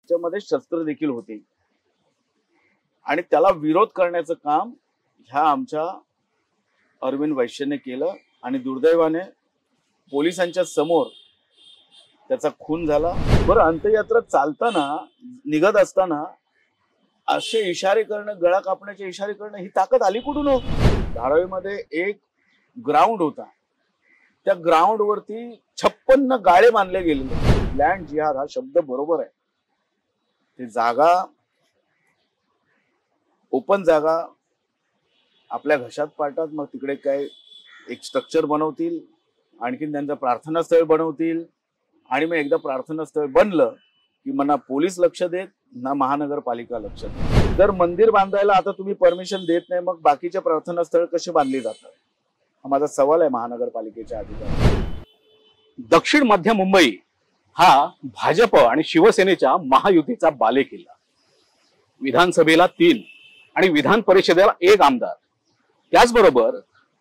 त्याच्यामध्ये शस्त्र देखील होते आणि त्याला विरोध करण्याचं काम ह्या आमच्या अरविंद वैश्यने केलं आणि दुर्दैवाने पोलिसांच्या समोर त्याचा खून झाला। बरं, अंत्ययात्रा चालताना निघत असताना असे इशारे करणं, गळा कापण्याचे इशारे करणं, ही ताकद आली कुठून हो? धारावीमध्ये एक ग्राउंड होता, त्या ग्राउंड वरती 56 गाळे बांधले गेले। लँड जिहाद हा शब्द बरोबर आहे। ते जागा, ओपन जागा आपल्या घशात पाडतात, मग तिकडे काय एक स्ट्रक्चर बनवतील, आणखीन त्यांचं प्रार्थनास्थळ बनवतील आणि मग एकदा प्रार्थनास्थळ बनलं की मग ना पोलीस लक्ष देत ना महानगरपालिका लक्ष देत। जर मंदिर बांधायला आता तुम्ही परमिशन देत नाही, मग बाकीचे प्रार्थनास्थळ कसे बांधले जातात? हा माझा सवाल आहे महानगरपालिकेच्या अधिकाऱ्यांना। दक्षिण मध्य मुंबई हा भाजप आणि शिवसेनेच्या महायुतीचा बालेकिल्ला। विधानसभेला 3 आणि विधान परिषदेला 1 आमदार, त्याचबरोबर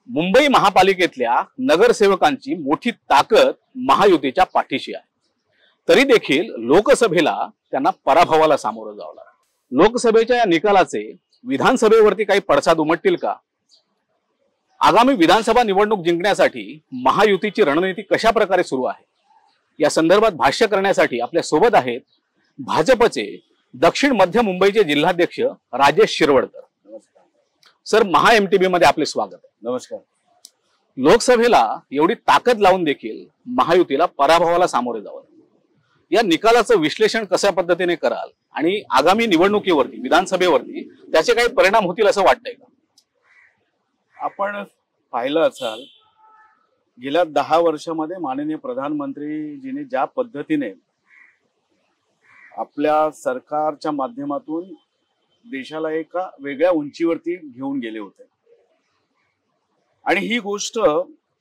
मुंबई महापालिकेतल्या नगरसेवकांची मोठी ताकद महायुतीच्या पाठीशी आहे। तरी देखील लोकसभेला त्यांना पराभवाला सामोरं जावं लागलं। लोकसभेच्या या निकालाचे विधानसभेवरती काही पडसाद उमटतील का? आगामी विधानसभा निवडणूक जिंकण्यासाठी महायुतीची रणनीती कशा प्रकारे सुरू आहे, या संदर्भात भाष्य करण्यासाठी आपल्या सोबत आहेत भाजपचे दक्षिण मध्य मुंबईचे जिल्हाध्यक्ष राजेश शिरवडकर। सर, महा एमटीबी मध्ये आपले स्वागत आहे। नमस्कार। लोकसभेला एवढी ताकद लावून देखील महायुतीला पराभवाला सामोरे जावं, या निकालाचं विश्लेषण कशा पद्धतीने कराल आणि आगामी निवडणुकीवरती, विधानसभेवरती त्याचे काही परिणाम होतील असं वाटतंय का? आपण पाहिलं असाल, गेल्या 10 वर्षामध्ये माननीय प्रधानमंत्रीजींनी ज्या पद्धतीने आपल्या सरकारच्या माध्यमातून देशाला एका वेगळ्या उंचीवरती घेऊन गेले होते आणि ही गोष्ट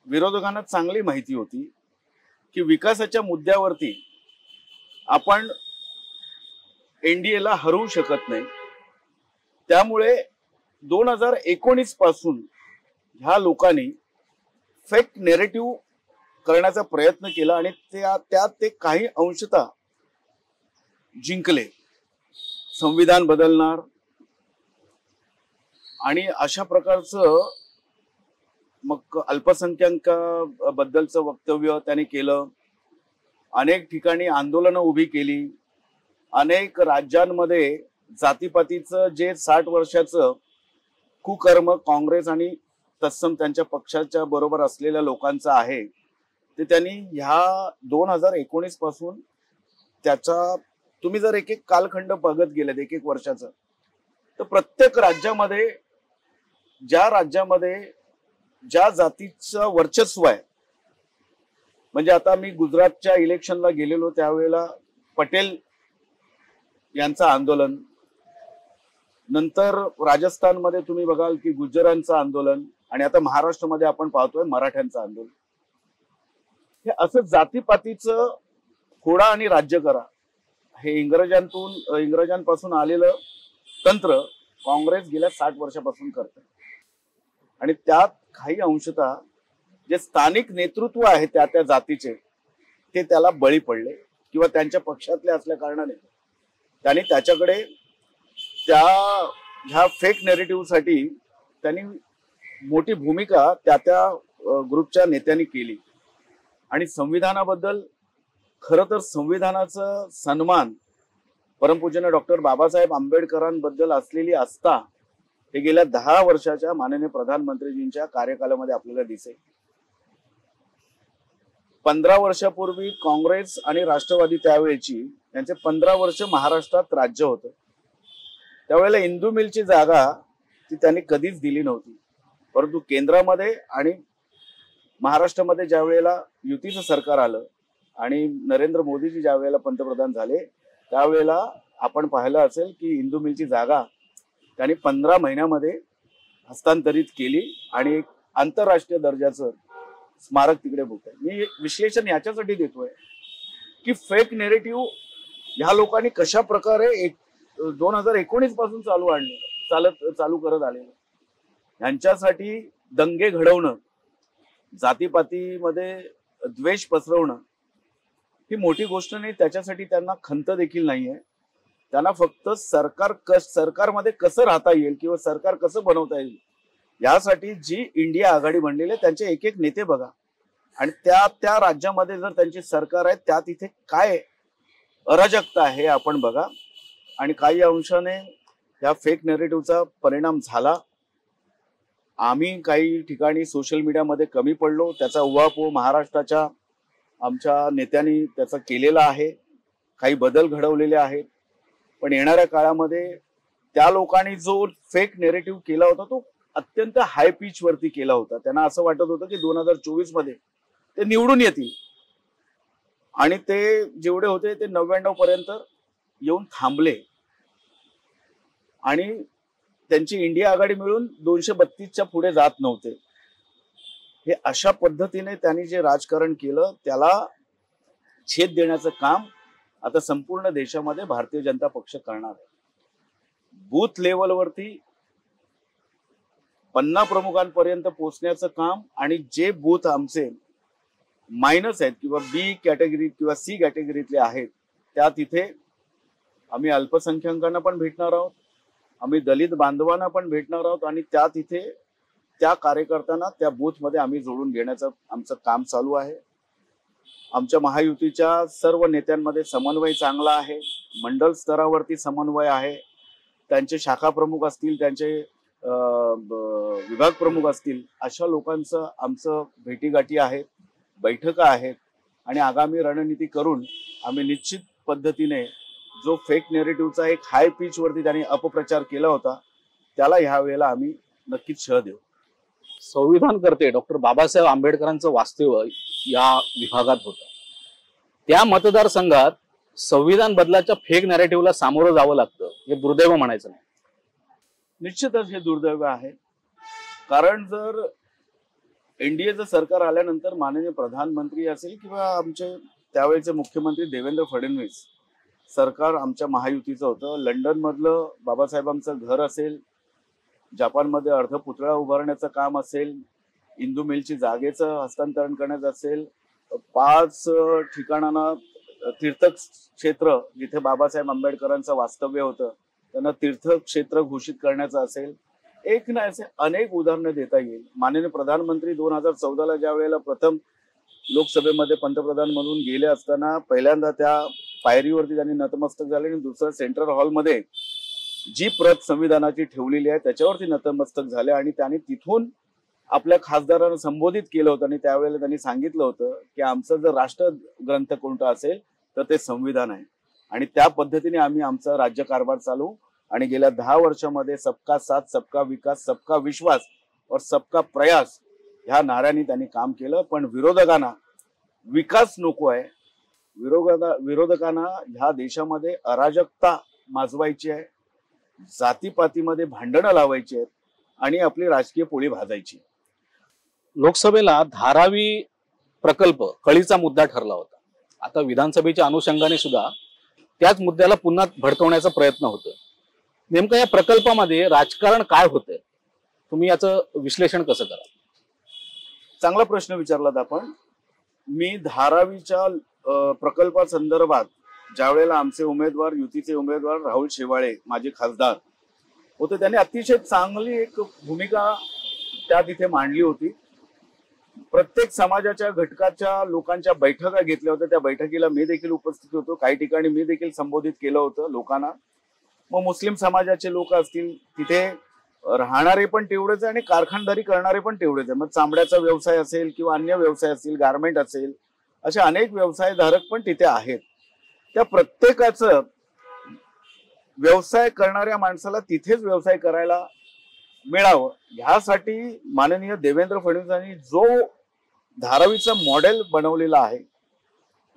विरोधकांना चांगली माहिती होती की विकासाच्या मुद्द्यावरती आपण एनडीएला हरवू शकत नाही। त्यामुळे 2019 पासून ह्या लोकांनी फेक नेरेटिव्ह करण्याचा प्रयत्न केला आणि त्यात ते काही अंशतः जिंकले। संविधान बदलणार आणि अशा प्रकारचं मग अल्पसंख्याकाबद्दलचं वक्तव्य त्याने केलं। अनेक ठिकाणी आंदोलनं उभी केली। अनेक राज्यांमध्ये जातीपातीचं जे 60 वर्षाचं कुकर्म काँग्रेस आणि तत्सम त्यांच्या पक्षाच्या बरोबर असलेल्या लोकांचं आहे, ते त्यांनी ह्या 2019 पासून त्याचा तुम्ही जर एक कालखंड बघत गेलेत, एक वर्षाचं, तर प्रत्येक राज्यामध्ये ज्या जातीचं वर्चस्व आहे, म्हणजे आता मी गुजरातच्या इलेक्शनला गेलेलो त्यावेळेला पटेल यांचं आंदोलन, नंतर राजस्थानमध्ये तुम्ही बघाल की गुज्जरांचं आंदोलन आणि आता महाराष्ट्रामध्ये आपण पाहतोय मराठ्यांचं आंदोलन। हे असं जातीपातीचं फोडा आणि राज्य करा हे इंग्रजांपासून आलेलं तंत्र काँग्रेस गेल्या 60 वर्षापासून करते आणि त्यात काही अंशतः जे स्थानिक नेतृत्व आहे त्या जातीचे ते त्याला बळी पडले किंवा त्यांच्या पक्षातले असल्या कारणाने त्यांनी त्याच्याकडे ह्या फेक नेरेटिव्हसाठी त्यांनी मोठी भूमिका त्या ग्रुपच्या नेत्यांनी केली। आणि संविधानाबद्दल, खरं तर संविधानाचा सन्मान परमपूज्य डॉक्टर बाबासाहेब आंबेडकरांबद्दल असलेली आस्था हे गेल्या 10 वर्षाच्या माननीय प्रधानमंत्रीजींच्या कार्यकालामध्ये आपल्याला दिसेल। 15 वर्षापूर्वी काँग्रेस आणि राष्ट्रवादी त्यावेळेची त्यांचे 15 वर्ष महाराष्ट्रात राज्य होतं, त्यावेळेला इंदू मिलची जागा ती त्यांनी कधीच दिली नव्हती। परंतु केंद्रामध्ये आणि महाराष्ट्रामध्ये ज्या वेळेला युतीचं सरकार आलं आणि नरेंद्र मोदीजी ज्या वेळेला पंतप्रधान झाले, त्यावेळेला आपण पाहिलं असेल की इंदू मिलची जागा त्यांनी 15 महिन्यामध्ये हस्तांतरित केली आणि एक आंतरराष्ट्रीय दर्जाचं स्मारक तिकडे होतं। मी विश्लेषण याच्यासाठी देतोय की फेक नेरेटिव्ह ह्या लोकांनी कशा प्रकारे 2019 पासून चालू करत आलेलं, यांच्यासाठी दंगे घडवणं, जातीपातीमध्ये द्वेष पसरवणं ही मोठी गोष्ट नाही, त्याच्यासाठी त्यांना खंत देखील नाहीये। त्यांना फक्त सरकारमध्ये कसं राहता येईल किंवा सरकार कसं बनवता येईल यासाठी जी इंडिया आघाडी बनलेली आहे त्यांचे एक एक नेते बघा, आणि त्या त्या राज्यामध्ये जर त्यांची सरकार आहे त्या तिथे काय अराजकता आहे आपण बघा. आणि काही अंशाने या फेक नेरेटिव्हचा परिणाम झाला. आम्ही काही ठिकाणी सोशल मीडियामध्ये कमी पडलो, त्याचा उहापोह महाराष्ट्राच्या आमच्या नेत्यांनी त्याचा केलेला आहे, काही बदल घडवलेले आहेत. पण येणाऱ्या काळामध्ये त्या लोकांनी जो फेक नेरेटिव्ह केला होता तो अत्यंत हाय पिच वरती केला होता. त्यांना असं वाटत होतं की 2024 मध्ये ते निवडून येतील, आणि ते जेवढे होते ते 99 पर्यंत येऊन थांबले, आणि त्यांची इंडिया आघाडी मिळून 232च्या पुढे जात नव्हते. हे अशा पद्धतीने त्यांनी जे राजकारण केलं त्याला छेद देण्याचं काम आता संपूर्ण देशामध्ये भारतीय जनता पक्ष करणार आहे. बूथ लेवलवरती 50 प्रमुखांपर्यंत पोहोचण्याचं काम, आणि जे बूथ आमचे मायनस आहेत किंवा बी कॅटेगरी किंवा सी कॅटेगरीतले आहेत त्या तिथे आम्ही अल्पसंख्याकांना पण भेटणार आहोत, आम्ही दलित बांधवांना पण भेटणार आहोत, आणि त्या तिथे त्या कार्यकर्त्यांना त्या बूथमध्ये आम्ही जोडून घेण्याचं आमचं काम चालू आहे. आमच्या महायुतीच्या सर्व नेत्यांमध्ये समन्वय चांगला आहे, मंडल स्तरावरती समन्वय आहे. त्यांचे शाखा प्रमुख असतील, त्यांचे विभाग प्रमुख असतील, अशा लोकांचं आमचं भेटीगाठी आहेत, बैठका आहेत, आणि आगामी रणनीती करून आम्ही निश्चित पद्धतीने जो फेक नेरेटिव्हचा एक हाय पिच वरती त्यांनी अपप्रचार केला होता त्याला ह्या वेळेला आम्ही नक्कीच छळ देऊ. संविधानकर्ते डॉक्टर बाबासाहेब आंबेडकरांचं वास्तव्य या विभागात होतं. त्या मतदारसंघात संविधान बदलाच्या फेक नॅरेटिव्हला सामोरं जावं लागतं, हे दुर्दैव म्हणायचं नाही. निश्चितच हे दुर्दैव आहे, कारण जर एनडीएचं सरकार आल्यानंतर माननीय प्रधानमंत्री असेल किंवा आमचे त्यावेळेचे मुख्यमंत्री देवेंद्र फडणवीस सरकार आमच्या महायुतीचं होतं. लंडन मधलं बाबासाहेबांचं घर असेल, जपानमध्ये अर्धपुतळा उभारण्याचं काम असेल, इंदू मिलची जागेचं हस्तांतरण करण्याचं असेल, 5 ठिकाणांना तीर्थक्षेत्र जिथे बाबासाहेब आंबेडकरांचं वास्तव्य होतं त्यांना तीर्थक्षेत्र घोषित करण्याचं असेल, एक नाही असे अनेक उदाहरणं देता येईल. माननीय प्रधानमंत्री 2014ला ज्या वेळेला प्रथम लोकसभेमध्ये पंतप्रधान म्हणून गेले असताना पहिल्यांदा त्या पायरीवरती त्यांनी नतमस्तक झाले, आणि दुसरं सेंट्रल हॉलमध्ये जी प्रत संविधानाची ठेवलेली आहे त्याच्यावरती नतमस्तक झाले, आणि त्यांनी तिथून आपल्या खासदारांना संबोधित केलं होतं. आणि त्यावेळेला त्यांनी सांगितलं होतं की आमचं जर राष्ट्रग्रंथ कोणता असेल तर ते संविधान आहे, आणि त्या पद्धतीने आम्ही आमचा राज्यकारभार चालू. आणि गेल्या 10 वर्षामध्ये सबका साथ, सबका विकास, सबका विश्वास और सबका प्रयास ह्या नाऱ्यांनी त्यांनी काम केलं. पण विरोधकांना विकास नको आहे, विरोधकांना ह्या देशामध्ये अराजकता माजवायची आहे, जातीपातीमध्ये भांडणं लावायची आहेत, आणि आपली राजकीय पोळी भाजायची. लोकसभेला धारावी प्रकल्प कळीचा मुद्दा ठरला होता. आता विधानसभेच्या अनुषंगाने सुद्धा त्याच मुद्द्याला पुन्हा भडकवण्याचा प्रयत्न होतोय. नेमकं या प्रकल्पामध्ये राजकारण काय होतंय, तुम्ही याचं विश्लेषण कसं कराल? चांगला प्रश्न विचारलात आपण. मी धारावीच्या प्रकल्पासंदर्भात ज्या वेळेला आमचे उमेदवार, युतीचे उमेदवार राहुल शेवाळे माजी खासदार होते, त्यांनी अतिशय चांगली एक भूमिका त्या तिथे मांडली होती. प्रत्येक समाजाच्या घटकाच्या लोकांच्या बैठका घेतल्या होत्या. त्या बैठकीला मी देखील उपस्थित होतो, काही ठिकाणी मी देखील संबोधित केलं होतं लोकांना. मग मुस्लिम समाजाचे लोक असतील, तिथे राहणारे पण तेवढेच आहे आणि कारखानदारी करणारे पण तेवढेच आहे. मग चामड्याचा व्यवसाय असेल किंवा अन्य व्यवसाय असतील, गारमेंट असेल, असे अनेक व्यवसायधारक पण तिथे आहेत. त्या प्रत्येकाचं व्यवसाय करणाऱ्या माणसाला तिथेच व्यवसाय करायला मिळावं ह्यासाठी माननीय देवेंद्र फडणवीसांनी जो धारावीचा मॉडेल बनवलेला आहे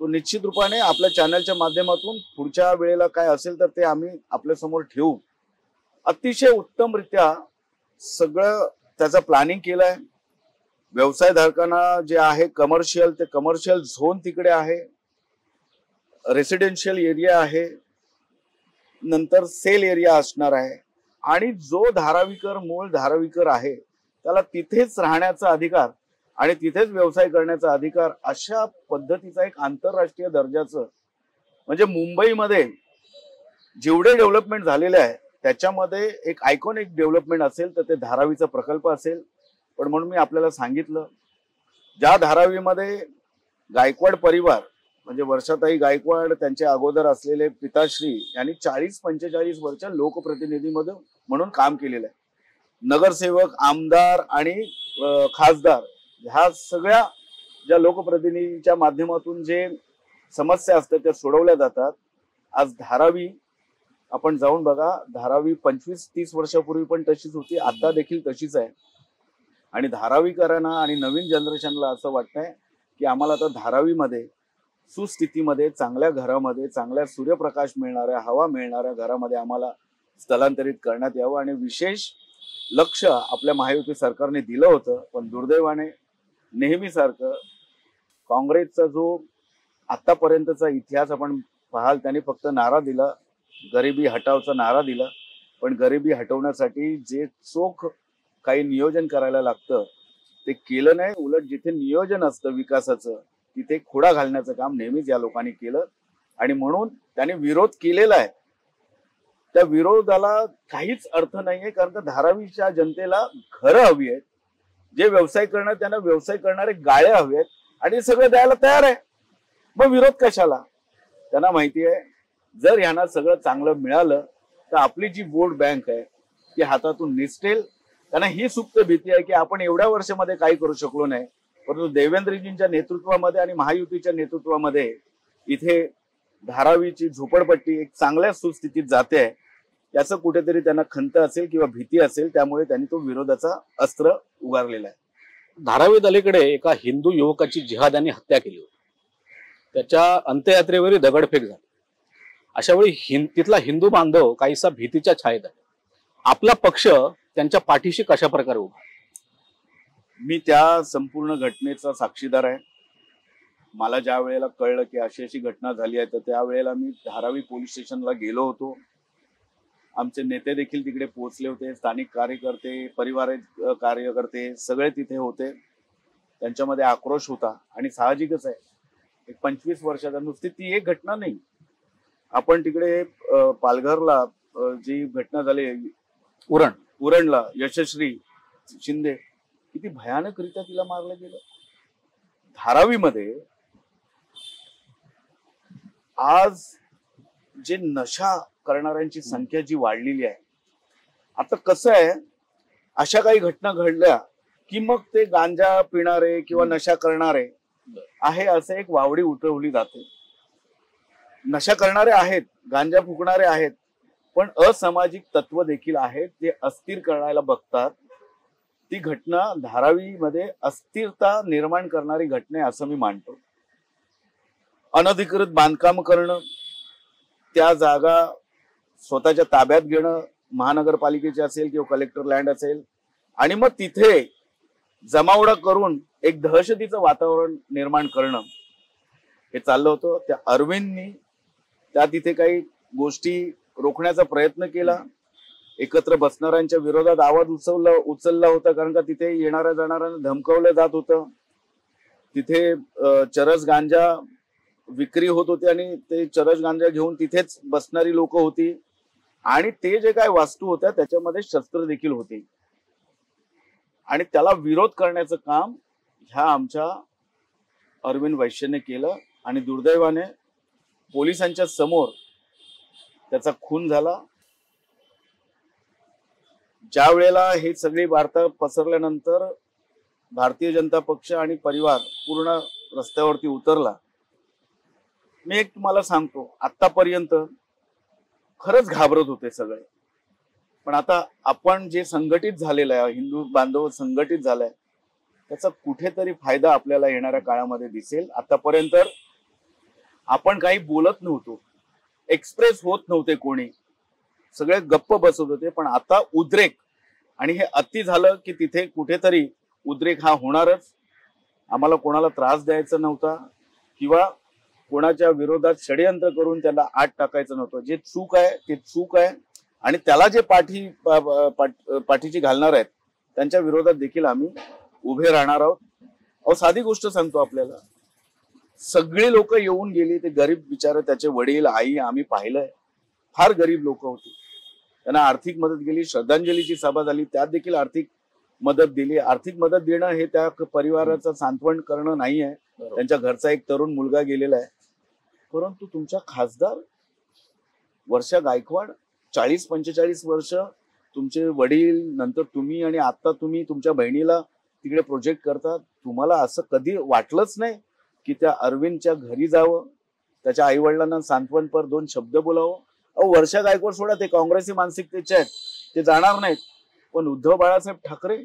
तो निश्चित रूपाने आपल्या चॅनलच्या माध्यमातून पुढच्या वेळेला काय असेल तर ते आम्ही आपल्या समोर ठेवू. अतिशय उत्तमरित्या सगळं त्याचं प्लॅनिंग केलंय. व्यवसायधारकांना जे आहे कमर्शियल, ते कमर्शियल झोन तिकडे आहे, रेसिडेन्शियल एरिया आहे, नंतर सेल एरिया असणार आहे, आणि जो धारावीकर मूळ धारावीकर आहे त्याला तिथेच राहण्याचा अधिकार आणि तिथेच व्यवसाय करण्याचा अधिकार, अशा पद्धतीचा एक आंतरराष्ट्रीय दर्जाचं, म्हणजे मुंबईमध्ये जेवढे डेव्हलपमेंट झालेले आहे त्याच्यामध्ये एक आयकॉनिक डेव्हलपमेंट असेल तर ते धारावीचा प्रकल्प असेल. पण म्हणून मी आपल्याला सांगितलं, ज्या धारावीमध्ये गायकवाड परिवार म्हणजे वर्षाताई गायकवाड त्यांचे अगोदर असलेले पिताश्री यांनी 40-45 वर्ष लोकप्रतिनिधी म्हणून काम केलेलं आहे. नगरसेवक, आमदार आणि खासदार ह्या सगळ्या ज्या लोकप्रतिनिधीच्या माध्यमातून जे समस्या असतात त्या सोडवल्या जातात. आज धारावी आपण जाऊन बघा, धारावी 25-30 वर्षापूर्वी पण तशीच होती, आता देखील तशीच आहे. आणि धारावीकरांना आणि नवीन जनरेशनला असं वाटतंय की आम्हाला आता धारावीमध्ये सुस्थितीमध्ये, चांगल्या घरामध्ये, चांगल्या सूर्यप्रकाश मिळणाऱ्या, हवा मिळणाऱ्या घरामध्ये आम्हाला स्थलांतरित करण्यात यावं. आणि विशेष लक्ष आपल्या महायुती सरकारने दिलं होतं. पण दुर्दैवाने नेहमीसारखं काँग्रेसचा जो आतापर्यंतचा इतिहास आपण पाहाल, त्यांनी फक्त नारा दिला, गरिबी हटावचा नारा दिला. पण गरिबी हटवण्यासाठी जे चोख काही नियोजन करायला लागतं ते केलं नाही. उलट जिथे नियोजन असतं विकासाचं तिथे खोडा घालण्याचं काम नेहमीच या लोकांनी केलं. आणि म्हणून त्याने विरोध केलेला आहे. त्या विरोधाला काहीच अर्थ नाहीये, कारण का धारावीच्या जनतेला घरं हवी आहेत. जे व्यवसाय करणार त्यांना व्यवसाय करणारे गाळे हवे आहेत आणि सगळं द्यायला तयार आहे. मग विरोध कशाला? त्यांना माहिती आहे जर यांना सगळं चांगलं मिळालं तर आपली जी वोट बँक आहे ती हातातून निसटेल. त्यांना ही सुप्त भीती आहे की आपण एवढ्या वर्षामध्ये काही करू शकलो नाही, परंतु देवेंद्रजींच्या नेतृत्वामध्ये आणि महायुतीच्या नेतृत्वामध्ये इथे धारावीची झोपडपट्टी एक चांगल्या सुस्थितीत जाते आहे. याचं कुठेतरी त्यांना खंत असेल किंवा भीती असेल, त्यामुळे त्यांनी तो विरोधाचा अस्त्र उगारलेला आहे. धारावीत अलीकडे एका हिंदू युवकाची जिहाद्यांनी हत्या केली होती. त्याच्या अंत्ययात्रेवरही दगडफेक झाली. अशा वेळी तिथला हिंदू बांधव काहीसा भीतीच्या छायेत आहे. आपला पक्ष त्यांच्या पाठीशी कशा प्रकारे उभा? मी त्या संपूर्ण घटनेचा साक्षीदार आहे. मला ज्या वेळेला कळलं की अशी घटना झाली आहे तर त्यावेळेला मी धारावी पोलीस स्टेशनला गेलो होतो. आमचे नेते देखील तिकडे पोहोचले होते. स्थानिक कार्यकर्ते, परिवार कार्यकर्ते सगळे तिथे होते. त्यांच्यामध्ये आक्रोश होता आणि साहजिकच आहे, एक 25 वर्षाचा नुसती ती एक घटना नाही. आपण तिकडे पालघरला जी घटना झाली उरणला यशस्वी शिंदे, किती भयानकरित्या तिला मारलं गेलं. धारावीमध्ये आज जे नशा करणाऱ्यांची संख्या जी वाढलेली आहे, आता कसं आहे, अशा काही घटना घडल्या की मग ते गांजा पिणारे किंवा नशा करणारे आहे असं एक वावडी उठवली जाते. नशा करणारे आहेत, गांजा फुकणारे आहेत, पण असामाजिक तत्व देखील आहेत, ते अस्थिर करायला बघतात. ती घटना धारावीमध्ये अस्थिरता निर्माण करणारी घटना असं मी मानतो. अनधिकृत बांधकाम करणं, त्या जागा स्वतःच्या ताब्यात घेणं, महानगरपालिकेचे असेल किंवा कलेक्टर लँड असेल, आणि मग तिथे जमावडा करून एक दहशतीचं वातावरण निर्माण करणं, हे चाललं होतं. त्या अरविंदनी त्या तिथे काही गोष्टी रोखण्याचा प्रयत्न केला. एकत्र बसणाऱ्यांच्या विरोधात आवाज उचलला होता, कारण का तिथे येणाऱ्या जाणाऱ्यांना धमकावलं जात होतं. तिथे चरस गांजा विक्री होत होती आणि ते चरस गांजा घेऊन तिथेच बसणारी लोक होती. आणि ते जे काय वास्तू होत्या त्याच्यामध्ये शस्त्र देखील होती. आणि त्याला विरोध करण्याचं काम ह्या आमच्या अरविंद वैश्यने केलं. आणि दुर्दैवाने पोलिसांच्या समोर त्याचा खून झाला. ज्या वेळेला हे सगळी वार्ता पसरल्यानंतर भारतीय जनता पक्ष आणि परिवार पूर्ण रस्त्यावरती उतरला. मी एक तुम्हाला सांगतो, आतापर्यंत खरंच घाबरत होते सगळे, पण आता आपण जे संघटित झालेलं आहे, हिंदू बांधव संघटित झालाय, त्याचा कुठेतरी फायदा आपल्याला येणाऱ्या काळामध्ये दिसेल. आतापर्यंत आपण काही बोलत नव्हतो, एक्सप्रेस होत नव्हते, कोणी सगळे गप्प बसत होते. पण आता उद्रेक, आणि हे अति झालं की तिथे कुठेतरी उद्रेक हा होणारच. आम्हाला कोणाला त्रास द्यायचा नव्हता किंवा कोणाच्या विरोधात षडयंत्र करून त्याला आत टाकायचं नव्हतं. जे चूक आहे ते चूक आहे, आणि त्याला जे पाठीची घालणार आहेत त्यांच्या विरोधात देखील आम्ही उभे राहणार आहोत. अहो, साधी गोष्ट सांगतो आपल्याला, सगळी लोक येऊन गेली, ते गरीब बिचारे, त्याचे वडील आई आम्ही पाहिलंय. फार गरीब लोक होती, त्यांना आर्थिक मदत केली. श्रद्धांजलीची सभा झाली, त्यात देखील आर्थिक मदत दिली. आर्थिक मदत देणं हे त्या परिवाराचं सांत्वन करणं नाही आहे. त्यांच्या घरचा एक तरुण मुलगा गेलेला आहे. परंतु तुमच्या खासदार वर्षा गायकवाड 40-45 वर्ष, तुमचे वडील, नंतर तुम्ही, आणि आता तुम्ही तुमच्या बहिणीला तिकडे प्रोजेक्ट करता. तुम्हाला असं कधी वाटलंच नाही की त्या अरविंदच्या घरी जावं, त्याच्या आई वडिलांना सांत्वनपर 2 शब्द बोलावं? अहो, वर्षा गायकवाड सोडा, ते काँग्रेसी मानसिकतेचे आहेत, ते जाणार नाहीत. पण उद्धव बाळासाहेब ठाकरे,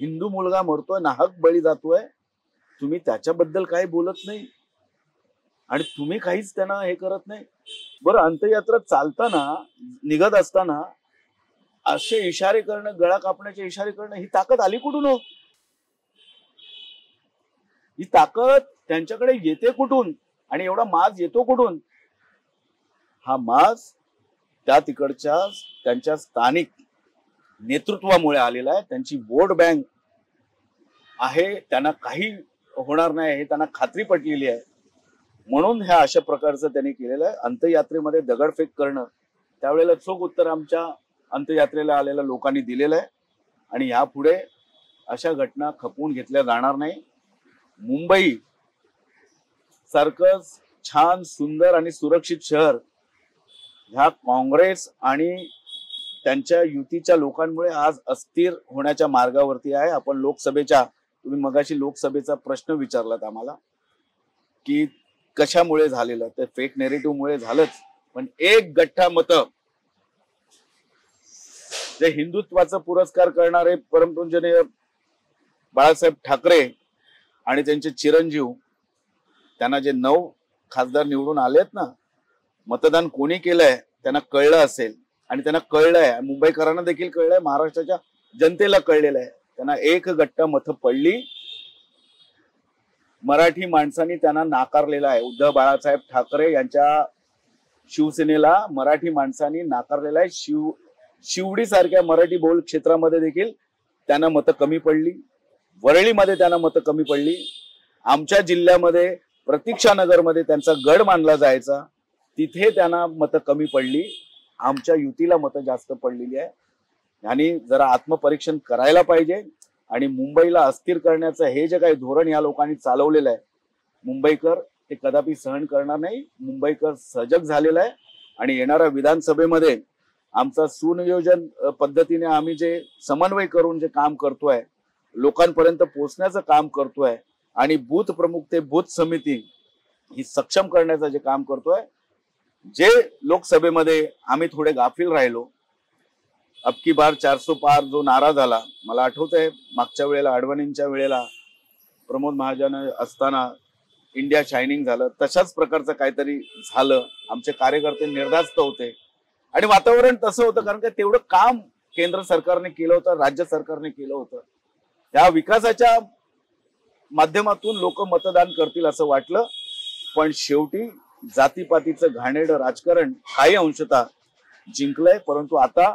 हिंदू मुलगा मरतोय, नाहक बळी जातोय, तुम्ही त्याच्याबद्दल काही बोलत नाही आणि तुम्ही काहीच त्यांना हे करत नाही. बरं, अंत्ययात्रा चालताना, निघत असताना असे इशारे करणं, गळा कापण्याचे इशारे करणं, ही ताकद आली कुठून हो? ही ताकद त्यांच्याकडे येते कुठून आणि एवढा माज येतो कुठून? हा माज त्या तिकडच्या त्यांच्या स्थानिक नेतृत्वामुळे आलेला आहे. त्यांची वोट बँक आहे, त्यांना काही होणार नाही हे त्यांना खात्री पटलेली आहे. म्हणून ह्या अशा प्रकारचं त्यांनी केलेलं आहे. अंत्ययात्रेमध्ये दगडफेक करणं, त्यावेळेला चोख उत्तर आमच्या अंत्ययात्रेला आलेल्या लोकांनी दिलेलं आहे आणि यापुढे अशा घटना खपवून घेतल्या जाणार नाही. मुंबई सारखं छान, सुंदर आणि सुरक्षित शहर ह्या काँग्रेस आणि त्यांच्या युतीच्या लोकांमुळे आज अस्थिर होण्याच्या मार्गावरती आहे. आपण लोकसभेच्या, तुम्ही मगाशी लोकसभेचा प्रश्न विचारलात आम्हाला की कशामुळे झालेलं, तर फेक नेरेटिव्हमुळे झालंच. पण एक गठ्ठा मतं जे हिंदुत्वाचा पुरस्कार करणारे परमपूजनीय बाळासाहेब ठाकरे आणि त्यांचे चिरंजीव, त्यांना जे 9 खासदार निवडून आलेत ना, मतदान कोणी केलंय त्यांना कळलं असेल आणि त्यांना कळलंय, मुंबईकरांना देखील कळलंय, महाराष्ट्राच्या जनतेला कळलेलं आहे. त्यांना एक गट्टा मतं पडली. मराठी माणसांनी त्यांना नाकारलेला आहे. उद्धव बाळासाहेब ठाकरे यांच्या शिवसेनेला मराठी माणसांनी नाकारलेला आहे. शिवडी सारख्या मराठी बोल क्षेत्रामध्ये देखील त्यांना मतं कमी पडली. वरळीमध्ये त्यांना मतं कमी पडली. आमच्या जिल्ह्यामध्ये प्रतीक्षानगरमध्ये त्यांचा गड मानला जायचा, तिथे त्यांना मतं कमी पडली. आमच्या युतीला मतं जास्त पडलेली आहे. आणि जरा आत्मपरीक्षण करायला पाहिजे. आणि मुंबईला अस्थिर करण्याचं हे जे काही धोरण या लोकांनी चालवलेलं आहे, मुंबईकर ते कदापि सहन करणार नाही. मुंबईकर सजग झालेला आहे आणि येणाऱ्या विधानसभेमध्ये आमचा सुनियोजन पद्धतीने आम्ही जे समन्वय करून जे काम करतोय, लोकांपर्यंत पोहोचण्याचं काम करतोय आणि बूथ प्रमुख ते बूथ समिती ही सक्षम करण्याचं जे काम करतोय, जे लोकसभेमध्ये आम्ही थोडे गाफील राहिलो, अबकी बार 400 पार जो नारा झाला, मला आठवत आहे मागच्या वेळेला अडवाणींच्या वेळेला प्रमोद महाजन असताना इंडिया शायनिंग झालं, तशाच प्रकारचं काहीतरी झालं. आमचे कार्यकर्ते निर्धास्त होते आणि वातावरण तसं होतं, कारण का तेवढं काम केंद्र सरकारने केलं होतं, राज्य सरकारने केलं होतं. त्या विकासाच्या माध्यमातून लोक मतदान करतील असं वाटलं. पण शेवटी जातीपातीचं घाणेरडं राजकारण काही अंशतः जिंकलंय. परंतु आता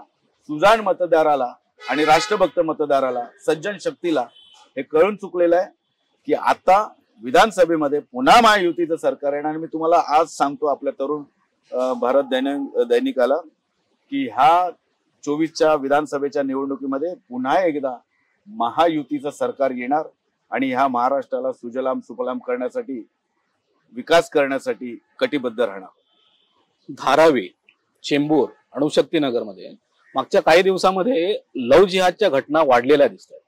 सुजाण मतदाराला आणि राष्ट्रभक्त मतदाराला, सज्जन शक्तीला हे कळून चुकलेलं आहे की आता विधानसभेमध्ये पुन्हा महायुतीचं सरकार येणार. आणि मी तुम्हाला आज सांगतो आपल्या तरुण भारत दैनिकाला की ह्या 24च्या विधानसभेच्या निवडणुकीमध्ये पुन्हा एकदा महायुतीचं सरकार येणार आणि ह्या महाराष्ट्राला सुजलाम सुफलाम करण्यासाठी, विकास करण्यासाठी कटिबद्ध राहणार. धारावी, चेंबूर, अणुशक्तीनगरमध्ये मागच्या काही दिवसामध्ये लव जिहादच्या घटना वाढलेल्या दिसतात.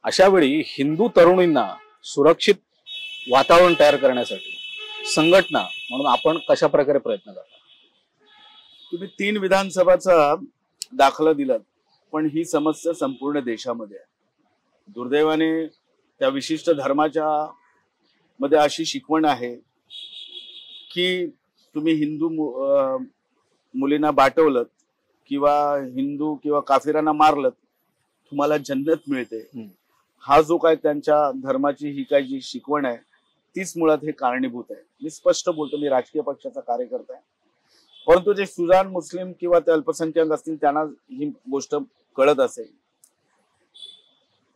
अशा वेळी हिंदू तरुणींना सुरक्षित वातावरण तयार करण्यासाठी संघटना म्हणून आपण कशा प्रकारे प्रयत्न करता? तुम्ही 3 विधानसभाचा दाखला दिलात, पण ही समस्या संपूर्ण देशामध्ये आहे. दुर्दैवाने त्या विशिष्ट धर्माच्या मध्ये अशी शिकवण आहे की तुम्ही हिंदू मुलींना बाटवलत किंवा हिंदू किंवा काफिरांना मारलत, तुम्हाला जन्नत मिळते. हा जो काय त्यांच्या धर्माची ही काय जी शिकवण आहे, तीच मुळात हे कारणीभूत आहे. मी स्पष्ट बोलतो, मी राजकीय पक्षाचा कार्यकर्ता आहे, परंतु जे सुजाण मुस्लिम किंवा ते अल्पसंख्याक असतील त्यांना ही गोष्ट कळत असेल.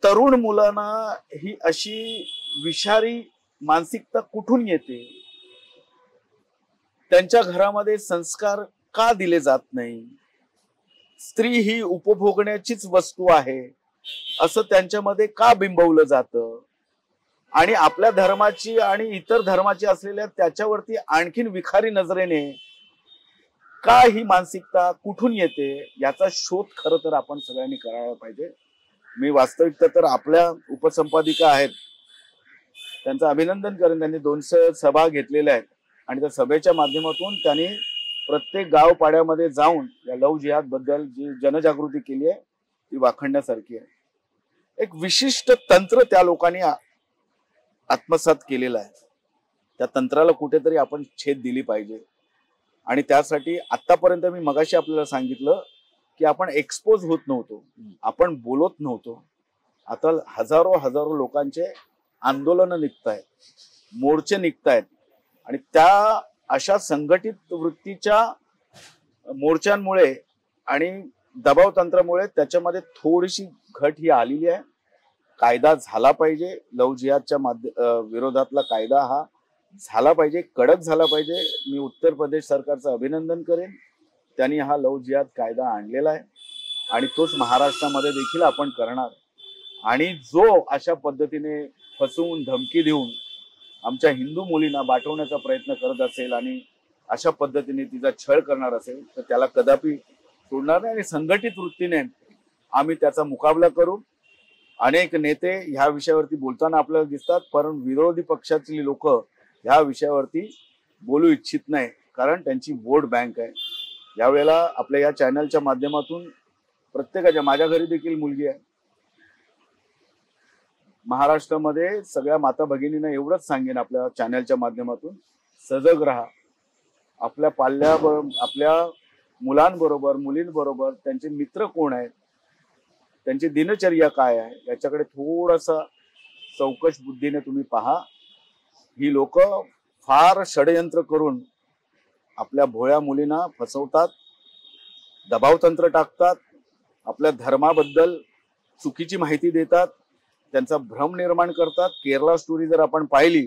तरुण मुलांना ही अशी विषारी मानसिकता कुठून येते? त्यांच्या घरामध्ये संस्कार का दिले जात नाही? स्त्री ही उपभोगण्याचीच वस्तू आहे असं त्यांच्यामध्ये का बिंबवलं जातं? आणि आपल्या धर्माची आणि इतर धर्माची असलेल्या त्याच्यावरती आणखीन विखारी नजरेने का ही मानसिकता कुठून येते, याचा शोध खरं तर आपण सगळ्यांनी करायला पाहिजे. मी वास्तविकता तर आपल्या उपसंपादिका आहेत त्यांचं अभिनंदन करेन. त्यांनी 200 सभा घेतलेल्या आहेत आणि त्या सभेच्या माध्यमातून त्यांनी प्रत्येक गाव पाड्यामध्ये जाऊन या लव जिहाद बद्दल जी जनजागृती केली आहे ती वाखणण्यासारखी आहे. एक विशिष्ट तंत्र त्या लोकांनी आत्मसात केलेलं आहे. त्या तंत्राला कुठेतरी आपण छेद दिली पाहिजे. आणि त्यासाठी आतापर्यंत मी मगाशी आपल्याला सांगितलं की आपण एक्सपोज होत नव्हतो, आपण बोलत नव्हतो. आता हजारो लोकांचे आंदोलन निघतायत, मोर्चे निघतायत आणि त्या अशा संघटित वृत्तीच्या मोर्चांमुळे आणि दबाव तंत्रामुळे त्याच्यामध्ये थोडीशी घट ही आलेली आहे. कायदा झाला पाहिजे, लव जिहादच्या विरोधातला कायदा हा झाला पाहिजे, कडक झाला पाहिजे. मी उत्तर प्रदेश सरकारचं अभिनंदन करेन, त्यांनी हा लव जिहाद कायदा आणलेला आहे आणि तोच महाराष्ट्रामध्ये देखील आपण करणार. आणि जो अशा पद्धतीने फसवून धमकी देऊन आमच्या हिंदू मुलींना बाटवण्याचा प्रयत्न करत असेल आणि अशा पद्धतीने तिचा छळ करणार असेल तर त्याला कदापि सोडणार नाही आणि संघटित वृत्तीने आम्ही त्याचा मुकाबला करू. अनेक नेते ह्या विषयावरती बोलताना आपल्याला दिसतात, पण विरोधी पक्षातली लोक ह्या विषयावरती बोलू इच्छित नाही, कारण त्यांची वोट बँक आहे. यावेळेला आपल्या या चॅनलच्या माध्यमातून प्रत्येकाच्या, माझ्या घरी देखील मुलगी आहे, महाराष्ट्रामध्ये सगळ्या माता भगिनींना एवढंच सांगेन आपल्या चॅनलच्या माध्यमातून, सजग राहा. आपल्या आपल्या मुलांबरोबर मुलींबरोबर त्यांचे मित्र कोण आहेत, त्यांची दिनचर्या काय आहे, याच्याकडे थोडासा चौकश बुद्धीने तुम्ही पहा. ही लोक फार षडयंत्र करून आपल्या भोळ्या मुलींना फसवतात, दबावतंत्र टाकतात, आपल्या धर्माबद्दल चुकीची माहिती देतात, त्यांचा भ्रम निर्माण करतात. केरला स्टोरी जर आपण पाहिली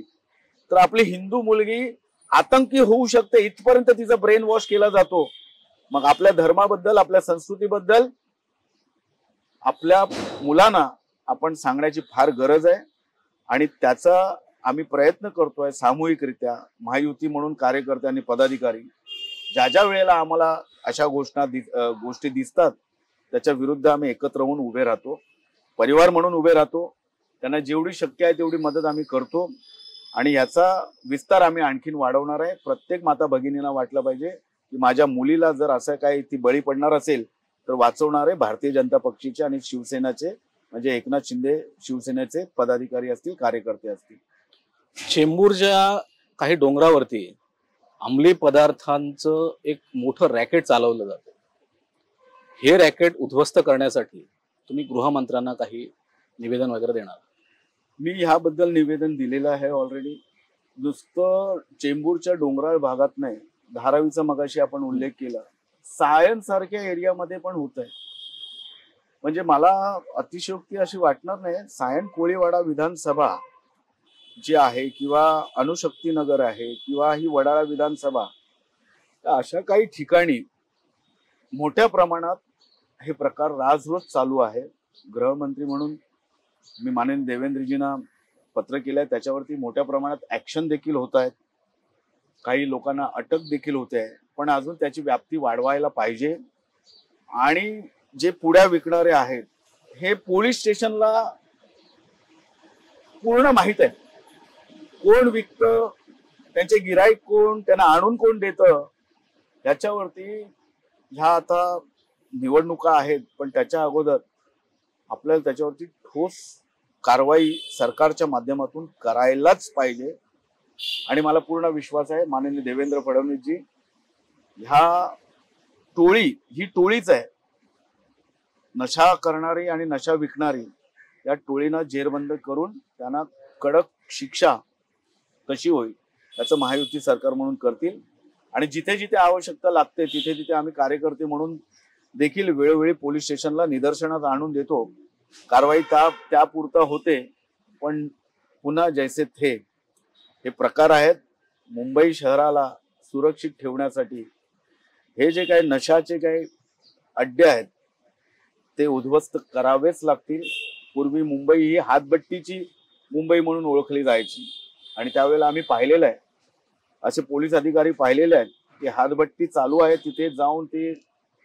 तर आपली हिंदू मुलगी आतंकी होऊ शकते इथपर्यंत तिचा ब्रेन वॉश केला जातो. मग आपल्या धर्माबद्दल, आपल्या संस्कृतीबद्दल आपल्या मुलांना आपण सांगण्याची फार गरज आहे आणि त्याचा आम्ही प्रयत्न करतोय सामूहिकरित्या. महायुती म्हणून कार्यकर्ते आणि पदाधिकारी ज्या ज्या वेळेला आम्हाला अशा गोष्टी दिसतात त्याच्या विरुद्ध आम्ही एकत्र होऊन उभे राहतो, परिवार म्हणून उभे राहतो. त्यांना जेवढी शक्य आहे तेवढी मदत आम्ही करतो आणि याचा विस्तार आम्ही आणखीन वाढवणार आहे. प्रत्येक माता भगिनींना वाटलं पाहिजे की माझ्या मुलीला जर असं काही ती बळी पडणार असेल तर वाचवणारे भारतीय जनता पक्षाचे आणि शिवसेनाचे, म्हणजे एकनाथ शिंदे शिवसेनेचे पदाधिकारी असतील, कार्यकर्ते असतील. चेंबूरच्या काही डोंगरावरती अंमली पदार्थांचं एक मोठं रॅकेट चालवलं जातं. हे रॅकेट उद्ध्वस्त करण्यासाठी तुम्ही गृहमंत्र्यांना काही निवेदन वगैरे देणार? मी ह्याबद्दल निवेदन दिलेलं आहे ऑलरेडी. नुसतं चेंबूरच्या डोंगराळ भागात नाही, धारावीचा मगाशी आपण उल्लेख केला, सायन सारख्या एरियामध्ये पण होत आहे. म्हणजे मला अतिशयोक्ती अशी वाटणार नाही. सायन कोळीवाडा विधानसभा जी आहे किंवा अणुशक्ती नगर आहे किंवा ही वडाळा विधानसभा, अशा काही ठिकाणी मोठ्या प्रमाणात हे प्रकार राजरोज चालू आहे. गृहमंत्री म्हणून मी माननीय देवेंद्रजींना पत्र केलंय, त्याच्यावरती मोठ्या प्रमाणात ऍक्शन देखील होत आहेत, काही लोकांना अटक देखील होते आहे. पण अजून त्याची व्याप्ती वाढवायला पाहिजे. आणि जे पुड्या विकणारे आहेत हे पोलीस स्टेशनला पूर्ण माहित आहे, कोण विकतं, त्यांचे गिराईक कोण, त्यांना आणून कोण देतं. याच्यावरती ह्या आता निवडणुका आहेत, पण त्याच्या अगोदर आपल्याला त्याच्यावरती ठोस कारवाई सरकारच्या माध्यमातून करायलाच पाहिजे. आणि मला पूर्ण विश्वास आहे माननीय देवेंद्र फडणवीसजी, ह्या ही टोळीच आहे, नशा करणारी आणि नशा विकणारी, या टोळीनं जेरबंद करून त्यांना कडक शिक्षा कशी होईल याचं महायुती सरकार म्हणून करतील. आणि जिथे जिथे आवश्यकता लागते तिथे तिथे आम्ही कार्यकर्ते म्हणून देखील वेळोवेळी पोलीस स्टेशनला निदर्शनात आणून देतो. कारवाई त्यापुरता होते, पण पुन्हा जैसे थे हे प्रकार आहेत. मुंबई शहराला सुरक्षित ठेवण्यासाठी हे जे काही नशाचे काही अड्डे आहेत ते उद्ध्वस्त करावेच लागतील. पूर्वी मुंबई ही हातभट्टीची मुंबई म्हणून ओळखली जायची आणि त्यावेळेला आम्ही पाहिलेलं आहे, असे पोलीस अधिकारी पाहिलेले आहेत की हातभट्टी चालू आहे तिथे जाऊन ते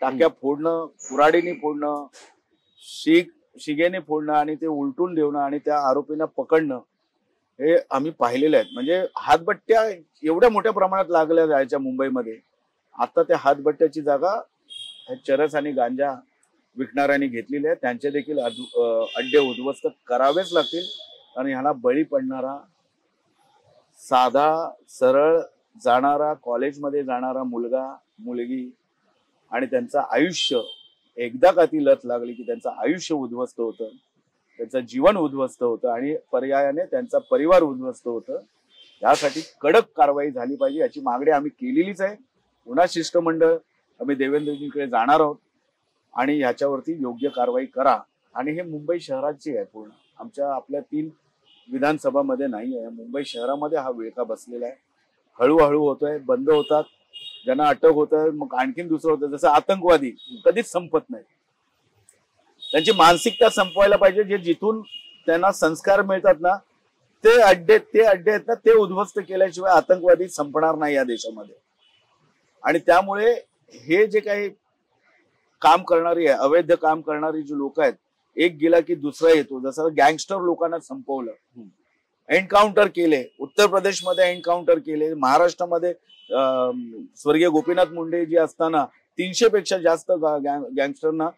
टाक्या फोडणं, कुऱ्हाडीने फोडणं, शिगेने फोडणं आणि ते उलटून देणं आणि त्या आरोपींना पकडणं हे आम्ही पाहिलेले आहेत. म्हणजे हातभट्ट्या एवढ्या मोठ्या प्रमाणात लागल्या जायच्या मुंबईमध्ये. आता त्या हातभट्ट्याची जागा चरस आणि गांजा विकणाऱ्यांनी घेतलेली आहे. त्यांचे देखील अड्डे उद्ध्वस्त करावेच लागतील आणि ह्याला बळी पडणारा साधा सरळ जाणारा कॉलेजमध्ये जाणारा मुलगा मुलगी आणि त्यांचं आयुष्य, एकदा का ती लत लागली की त्यांचं आयुष्य उद्ध्वस्त होतं, त्यांचं जीवन उद्ध्वस्त होतं आणि पर्यायाने त्यांचा परिवार उद्ध्वस्त होतं. यासाठी कडक कारवाई झाली पाहिजे याची मागणी आम्ही केलेलीच आहे. पुन्हा शिष्टमंडळ आम्ही देवेंद्रजींकडे जाणार आहोत आणि ह्याच्यावरती योग्य कारवाई करा. आणि हे मुंबई शहराची आहे, पूर्ण आपल्या 3 विधानसभामध्ये नाही आहे, मुंबई शहरामध्ये हा विळखा बसलेला आहे. हळूहळू होतोय, बंद होतात, ज्यांना अटक होत आहे मग आणखीन दुसरं होतं. जसं आतंकवादी कधीच संपत नाही, त्यांची मानसिकता संपवायला पाहिजे. जे जिथून त्यांना संस्कार मिळतात ना ते अड्डे आहेत ना ते उद्ध्वस्त केल्याशिवाय आतंकवादी संपणार नाही या देशामध्ये. आणि त्यामुळे हे जे काही काम करणारी आहे, अवैध काम करणारी जी लोक आहेत, एक गेला की दुसरा येतो. जसं गँगस्टर लोकांना संपवलं, एन्काउंटर केले, उत्तर प्रदेशमध्ये एन्काउंटर केले, महाराष्ट्रामध्ये स्वर्गीय गोपीनाथ मुंडे जी असताना 300 पेक्षा जास्त गँगस्टरना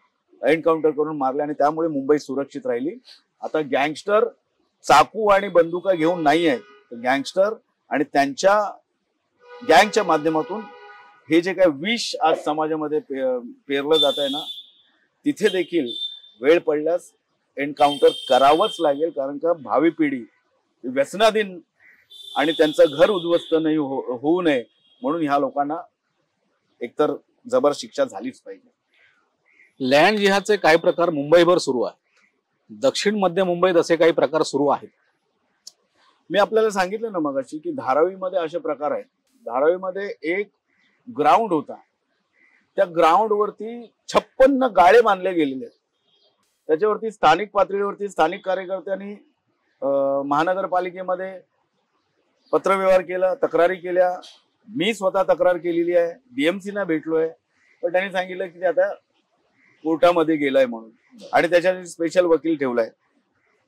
एन्काउंटर करून मारले आणि त्यामुळे मुंबई सुरक्षित राहिली. आता गँगस्टर चाकू आणि बंदुका घेऊन नाही आहेत, गँगस्टर आणि त्यांच्या गँगच्या माध्यमातून हे जे काही विष आज समाजामध्ये पेरलं जात आहे ना, तिथे देखील वेळ पडल्यास एन्काउंटर करावंच लागेल. कारण का भावी पिढी व्यसनाधीन आणि त्यांचं घर उद्ध्वस्त नाही होऊ नये म्हणून ह्या लोकांना एकतर जबर शिक्षा झालीच पाहिजे. लँड जिहादचे काही प्रकार मुंबईभर सुरू आहेत, दक्षिण मध्य मुंबईत असे काही प्रकार सुरू आहेत. मी आपल्याला सांगितलं ना मगाशी की धारावीमध्ये असे प्रकार आहेत. धारावीमध्ये एक ग्राउंड होता, त्या ग्राउंड वरती 56 गाळे बांधले गेलेले आहेत. त्याच्यावरती स्थानिक पातळीवरती स्थानिक कार्यकर्त्यांनी महानगरपालिकेमध्ये पत्रव्यवहार केला, तक्रारी केल्या. मी स्वतः तक्रार केलेली आहे, DMC ना भेटलोय, पण त्यांनी सांगितलं की ते आता कोर्टामध्ये गेलाय म्हणून आणि त्याच्यासाठी स्पेशल वकील ठेवलाय.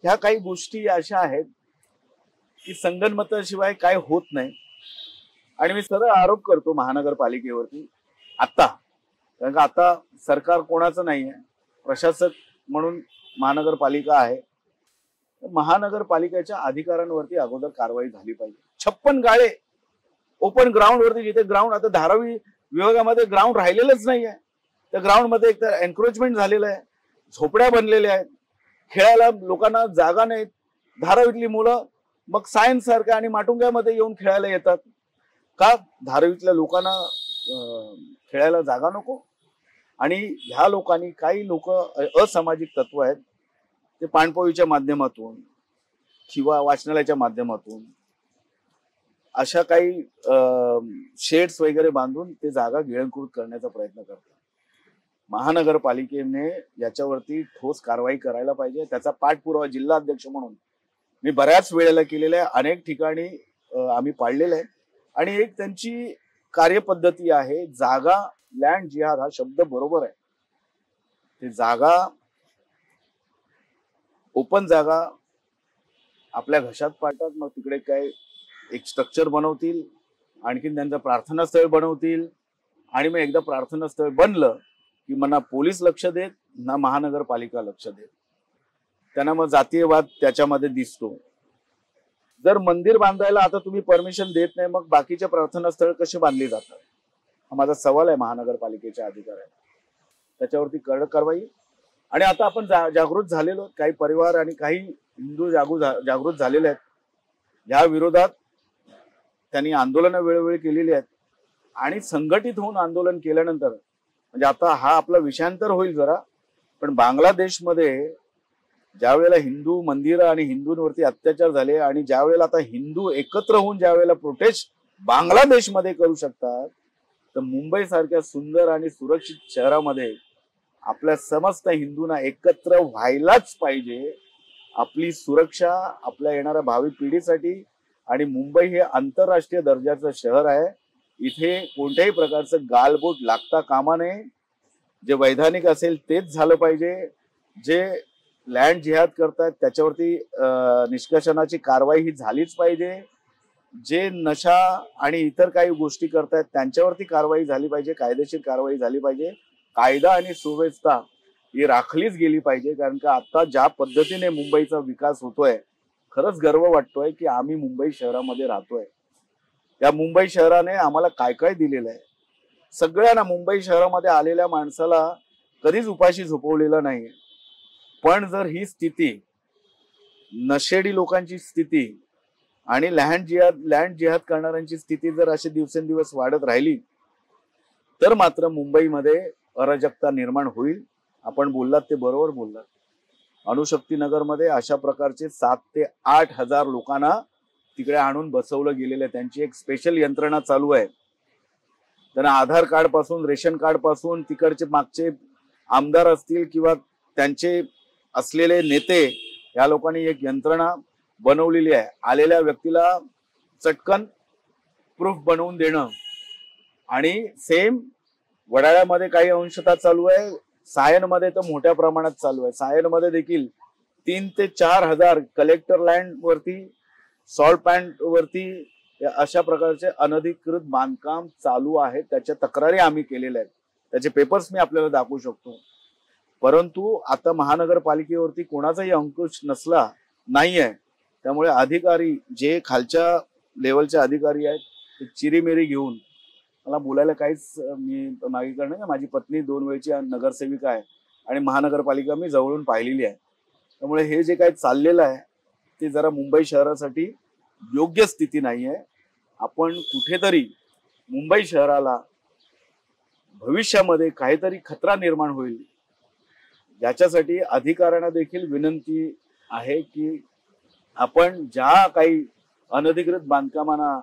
ह्या काही गोष्टी अशा आहेत की संगनमताशिवाय काय होत नाही. आणि मी सरळ आरोप करतो महानगरपालिकेवरती आता, कारण का आता सरकार कोणाचं नाही आहे, प्रशासक म्हणून महानगरपालिका आहे. महानगरपालिकेच्या अधिकाऱ्यांवरती अगोदर कारवाई झाली पाहिजे. 56 गाळे ओपन ग्राउंड वरती, जिथे ग्राउंड आता धारावी विभागामध्ये ग्राउंड राहिलेलंच नाही आहे. त्या ग्राउंड मध्ये एकतर एन्क्रोचमेंट झालेलं आहे, झोपड्या बनलेल्या आहेत, खेळायला लोकांना जागा नाहीत. धारावीतली मुलं मग सायन्स सारख्या आणि माटुंग्यामध्ये येऊन खेळायला येतात. का धारावीतल्या लोकांना खेळायला जागा नको? आणि ह्या लोकांनी, काही लोक असामाजिक तत्व आहेत, ते पाणपोईच्या माध्यमातून किंवा वाचनालयाच्या माध्यमातून अशा काही शेड्स वगैरे बांधून ते जागा गिळंकृत करण्याचा प्रयत्न करतात. महानगरपालिकेने याच्यावरती ठोस कारवाई करायला पाहिजे. त्याचा पाठपुरावा जिल्हा अध्यक्ष म्हणून मी बऱ्याच वेळेला केलेला आहे, अनेक ठिकाणी आम्ही पाळलेलं आहे. आणि एक त्यांची कार्यपद्धती आहे, जागा लँड जिहाद हा शब्द बरोबर आहे. ते जागा, ओपन जागा आपल्या घशात पाडतात, मग तिकडे काय एक स्ट्रक्चर बनवतील, आणखीन त्यांचं प्रार्थनास्थळ बनवतील. आणि मग एकदा प्रार्थनास्थळ बनलं की मग ना पोलीस लक्ष देत ना महानगरपालिका लक्ष देत. त्यांना मग जातीयवाद त्याच्यामध्ये दिसतो. जर मंदिर बांधायला आता तुम्ही परमिशन देत नाही, मग बाकीचे प्रार्थनास्थळ कसे बांधली जातात? हा माझा सवाल आहे महानगरपालिकेच्या अधिकाऱ्यांना. त्याच्यावरती कडक कारवाई. आणि आता आपण जागृत झालेलो, काही परिवार आणि काही हिंदू जागृत झालेले आहेत. या विरोधात त्यांनी आंदोलनं वेळोवेळी केलेली आहेत आणि संघटित होऊन आंदोलन केल्यानंतर, म्हणजे आता हा आपला विषयांतर होईल जरा, पण बांगलादेशमध्ये ज्या वेळेला हिंदू मंदिरं आणि हिंदूंवरती अत्याचार झाले आणि ज्या वेळेला आता हिंदू एकत्र होऊन ज्या वेळेला प्रोटेस्ट बांगलादेशमध्ये करू शकतात, तर मुंबई सारख्या सुंदर आणि सुरक्षित शहरामध्ये आपल्या समस्त हिंदूंना एकत्र व्हायलाच पाहिजे. आपली सुरक्षा आपल्या येणाऱ्या भावी पिढीसाठी. आणि मुंबई हे आंतरराष्ट्रीय दर्जाचं शहर आहे. इथे कोणत्याही प्रकारचं गालबोट लागता कामा नये. जे वैधानिक असेल तेच झालं पाहिजे. जे लँड जिहाद करतायत त्याच्यावरती निष्कर्षणाची कारवाई ही झालीच पाहिजे. जे नशा आणि इतर काही गोष्टी करतायत त्यांच्यावरती कारवाई झाली पाहिजे, कायदेशीर कारवाई झाली पाहिजे. कायदा आणि सुव्यवस्था ही राखलीच गेली पाहिजे. कारण का आता ज्या पद्धतीने मुंबईचा विकास होतोय, खरंच गर्व वाटतोय की आम्ही मुंबई शहरामध्ये राहतोय. त्या मुंबई शहराने आम्हाला काय काय दिलेलं आहे. सगळ्यांना मुंबई शहरामध्ये आलेल्या माणसाला कधीच उपाशी झोपवलेलं नाही. पण जर ही स्थिती, नशेडी लोकांची स्थिती आणि लँड जिहाद करणाऱ्यांची स्थिती जर अशी दिवसेंदिवस वाढत राहिली तर मात्र मुंबईमध्ये अराजकता निर्माण होईल. आपण बोललात ते बरोबर बोललात. अणुशक्तीनगरमध्ये अशा प्रकारचे 7 ते 8 हजार लोकांना तिकडे आणून बसवलं गेलेलं आहे. त्यांची एक स्पेशल यंत्रणा चालू आहे. त्यांना आधार कार्ड पासून, रेशन कार्ड पासून, तिकडचे मागचे आमदार असतील किंवा त्यांचे असलेले नेते, या लोकांनी एक यंत्रणा बनवलेली आहे. आलेल्या व्यक्तीला चटकन प्रूफ बनवून देणं. आणि सेम वडाळ्यामध्ये काही अंशतः चालू आहे, सायनमध्ये तर मोठ्या प्रमाणात चालू आहे. सायनमध्ये देखील 3 ते 4 हजार कलेक्टर लँड वरती, सॉल्ट पॅन्ट वरती अशा प्रकारचे अनधिकृत बांधकाम चालू आहे. त्याच्या तक्रारी आम्ही केलेल्या आहेत. त्याचे पेपर्स मी आपल्याला दाखवू शकतो. परंतु आता महानगरपालिकेवरती कोणाचाही अंकुश नसला नाहीये. त्यामुळे अधिकारी जे खालच्या लेवलचे अधिकारी आहेत ते चिरीमिरी घेऊन, मला बोलायला काहीच मी मागे करणार नाही. माझी पत्नी 2 वेळची नगरसेविका आहे आणि महानगरपालिका मी जवळून पाहिलेली आहे. त्यामुळे हे जे काही चाललेलं आहे ते जरा मुंबई शहरासाठी योग्य स्थिती नाही आहे. आपण कुठेतरी मुंबई शहराला भविष्यामध्ये काहीतरी खतरा निर्माण होईल याच्यासाठी अधिकाऱ्यांना देखील विनंती आहे की आपण ज्या काही अनधिकृत बांधकामांना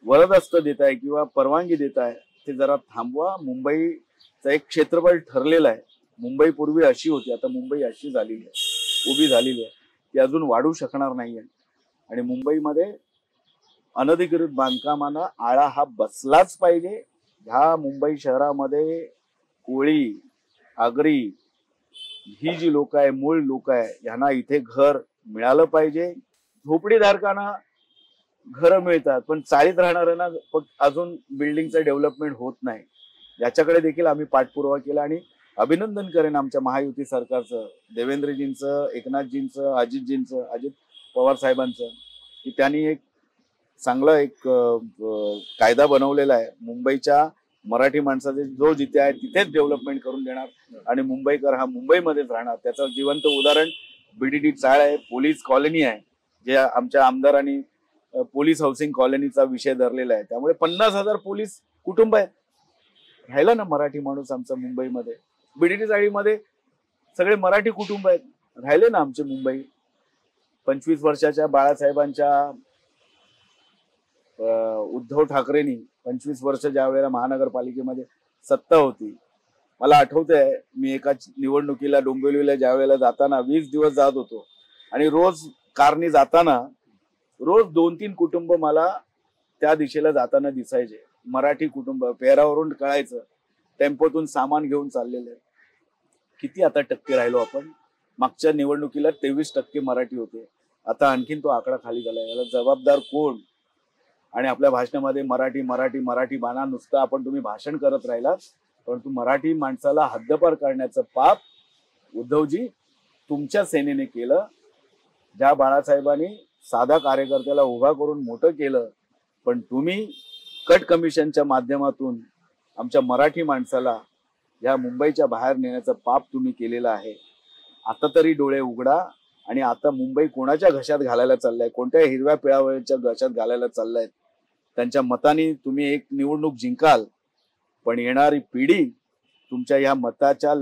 वरदहस्त देत आहे किंवा परवानगी देत आहे ते जरा थांबवा. मुंबईचं एक क्षेत्रफळ ठरलेलं आहे. मुंबई पूर्वी अशी होती, आता मुंबई अशी झालेली आहे, उभी झालेली आहे. ती अजून वाढू शकणार नाहीये. आणि मुंबईमध्ये अनधिकृत बांधकामांना आळा हा बसलाच पाहिजे. ह्या मुंबई शहरामध्ये कोळी, आगरी ही जी लोक आहे, मूळ लोक आहे, यांना इथे घर मिळालं पाहिजे. झोपडीधारकांना घरं मिळतात पण चाळीत राहणाऱ्यांना अजून बिल्डिंगचं डेव्हलपमेंट होत नाही. याच्याकडे देखील आम्ही पाठपुरावा केला आणि अभिनंदन करेन आमच्या महायुती सरकारचं, देवेंद्रजींचं, एकनाथजींचं, अजित पवार साहेबांचं, की त्यांनी एक चांगला एक कायदा बनवलेला आहे. मुंबईच्या मराठी माणसाचे जो जिथे आहे तिथेच डेव्हलपमेंट करून देणार आणि मुंबईकर हा मुंबईमध्येच राहणार. त्याचं जिवंत उदाहरण बीडीडी चाळ आहे, पोलीस कॉलनी आहे, जे आमच्या आमदारांनी पोलीस हाऊसिंग कॉलनीचा विषय धरलेला आहे. त्यामुळे 50,000 पोलीस कुटुंब आहेत. राहिला ना मराठी माणूस आमचा मुंबईमध्ये. बीडीडी चाळीमध्ये सगळे मराठी कुटुंब आहेत, राहिले ना आमचे मुंबई. 25 वर्षाच्या बाळासाहेबांच्या उद्धव ठाकरेंनी 25 वर्ष ज्या वेळेला महानगरपालिकेमध्ये सत्ता होती, मला आठवतंय मी एका निवडणुकीला डोंबिवलीला ज्या वेळेला जाताना 20 दिवस जात होतो आणि रोज कारनी जाताना रोज 2-3 कुटुंब मला त्या दिशेला जाताना दिसायचे. मराठी कुटुंब पेहरावरून कळायचं टेम्पोतून सामान घेऊन चाललेले. किती आता टक्के राहिलो आपण? मागच्या निवडणुकीला 23% मराठी होते, आता आणखीन तो आकडा खाली झालाय. याला जबाबदार कोण? आणि आपल्या भाषणामध्ये मराठी मराठी मराठी बाणा नुसतं आपण तुम्ही भाषण करत राहिलात, परंतु मराठी माणसाला हद्दपार करण्याचं पाप उद्धवजी तुमच्या सेनेने केलं. ज्या बाळासाहेबांनी साधा कार्यकर्त्याला उभा करून मोठं केलं, पण तुम्ही कट कमिशनच्या माध्यमातून आमच्या मराठी माणसाला या मुंबईच्या बाहेर नेण्याचं पाप तुम्ही केलेलं आहे. आता तरी डोळे उघडा. आणि आता मुंबई कोणाच्या घशात घालायला चाललाय, कोणत्या हिरव्या पिळावळ्याच्या घशात घालायला चाललाय? त्यांच्या मताने तुम्ही एक निवडणूक जिंकाल, पण येणारी पिढी तुमच्या या मताच्या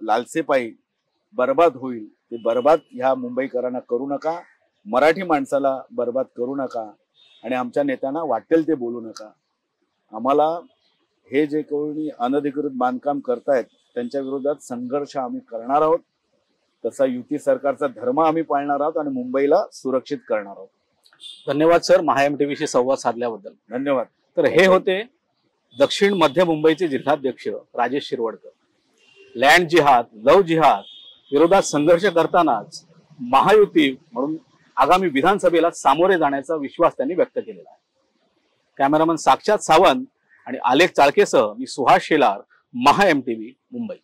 लालसेपायी बर्बाद होईल. ते बर्बाद ह्या मुंबईकरांना करू नका, मराठी माणसाला बर्बाद करू नका. आणि आमच्या नेत्यांना वाटेल ते बोलू नका. आम्हाला हे जे कोणी अनधिकृत बांधकाम करतायत त्यांच्या विरोधात संघर्ष आम्ही करणार आहोत. तसा युती सरकारचा धर्म आम्ही पाळणार आहोत आणि मुंबईला सुरक्षित करणार आहोत. धन्यवाद सर, महाएमटीव्हीशी संवाद साधल्याबद्दल. धन्यवाद. तर हे होते दक्षिण मध्य मुंबईचे जिल्हाध्यक्ष राजेश शिरवडकर. लँड जिहाद, लव जिहाद विरोधात संघर्ष करतानाच महायुती म्हणून आगामी विधानसभेला सामोरे जाण्याचा विश्वास त्यांनी व्यक्त केलेला आहे. कॅमेरामन साक्षात सावंत आणि आलेख चाळकेसह मी सुहास शेलार, महाएमटीव्ही, मुंबई.